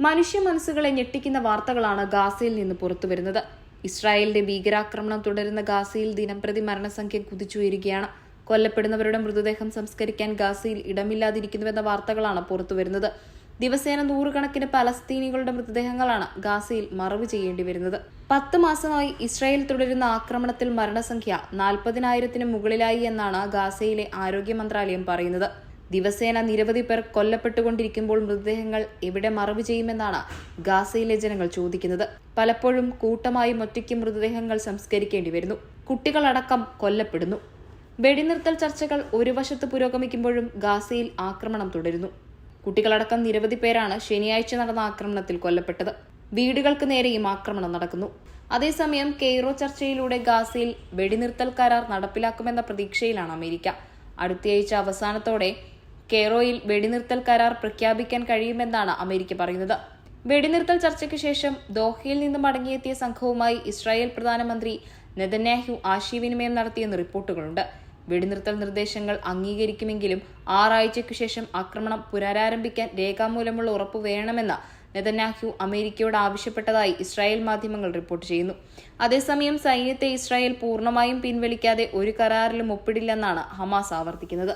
മനുഷ്യ മനസ്സുകളെ ഞെട്ടിക്കുന്ന വാർത്തകളാണ് ഗാസയിൽ നിന്ന് പുറത്തുവരുന്നത്. ഇസ്രായേലിന്റെ ഭീകരാക്രമണം തുടരുന്ന ഗാസയിൽ ദിനംപ്രതി മരണസംഖ്യ കുതിച്ചുയരുകയാണ്. കൊല്ലപ്പെടുന്നവരുടെ മൃതദേഹം സംസ്കരിക്കാൻ ഗാസയിൽ ഇടമില്ലാതിരിക്കുന്നുവെന്ന വാർത്തകളാണ് പുറത്തുവരുന്നത്. ദിവസേന നൂറുകണക്കിന് പലസ്തീനികളുടെ മൃതദേഹങ്ങളാണ് ഗാസയിൽ മറവ് ചെയ്യേണ്ടി വരുന്നത്. 10 മാസമായി ഇസ്രായേൽ തുടരുന്ന ആക്രമണത്തിൽ മരണസംഖ്യ 40,000-ന് മുകളിലായി എന്നാണ് ഗാസയിലെ ആരോഗ്യ മന്ത്രാലയം പറയുന്നത്. ദിവസേന നിരവധി പേർ കൊല്ലപ്പെട്ടുകൊണ്ടിരിക്കുമ്പോൾ മൃതദേഹങ്ങൾ എവിടെ മറവ് ചെയ്യുമെന്നാണ് ഗാസയിലെ ജനങ്ങൾ ചോദിക്കുന്നത്. പലപ്പോഴും കൂട്ടമായും ഒറ്റയ്ക്ക് മൃതദേഹങ്ങൾ സംസ്കരിക്കേണ്ടി വരുന്നു. കുട്ടികളടക്കം കൊല്ലപ്പെടുന്നു. വെടിനിർത്തൽ ചർച്ചകൾ ഒരു വശത്ത് പുരോഗമിക്കുമ്പോഴും ഗാസയിൽ ആക്രമണം തുടരുന്നു. കുട്ടികളടക്കം നിരവധി പേരാണ് ശനിയാഴ്ച നടന്ന ആക്രമണത്തിൽ കൊല്ലപ്പെട്ടത്. വീടുകൾക്ക് നേരെയും ആക്രമണം നടക്കുന്നു. അതേസമയം കെയ്റോ ചർച്ചയിലൂടെ ഗാസയിൽ വെടിനിർത്തൽ കരാർ നടപ്പിലാക്കുമെന്ന പ്രതീക്ഷയിലാണ് അമേരിക്ക. അടുത്തയാഴ്ച അവസാനത്തോടെ കെയ്റോയിൽ വെടിനിർത്തൽ കരാർ പ്രഖ്യാപിക്കാൻ കഴിയുമെന്നാണ് അമേരിക്ക പറയുന്നത്. വെടിനിർത്തൽ ചർച്ചയ്ക്ക് ശേഷം ദോഹയിൽ നിന്ന് മടങ്ങിയെത്തിയ സംഘവുമായി ഇസ്രായേൽ പ്രധാനമന്ത്രി നെതന്യാഹു ആശയവിനിമയം നടത്തിയെന്ന് റിപ്പോർട്ടുകളുണ്ട്. വെടിനിർത്തൽ നിർദ്ദേശങ്ങൾ അംഗീകരിക്കുമെങ്കിലും 6 ആഴ്ചയ്ക്കു ശേഷം ആക്രമണം പുനരാരംഭിക്കാൻ രേഖാമൂലമുള്ള ഉറപ്പ് വേണമെന്ന് നെതന്യാഹു അമേരിക്കയോട് ആവശ്യപ്പെട്ടതായി ഇസ്രായേൽ മാധ്യമങ്ങൾ റിപ്പോർട്ട് ചെയ്യുന്നു. അതേസമയം സൈന്യത്തെ ഇസ്രായേൽ പൂർണ്ണമായും പിൻവലിക്കാതെ ഒരു കരാറിലും ഒപ്പിടില്ലെന്നാണ് ഹമാസ് ആവർത്തിക്കുന്നത്.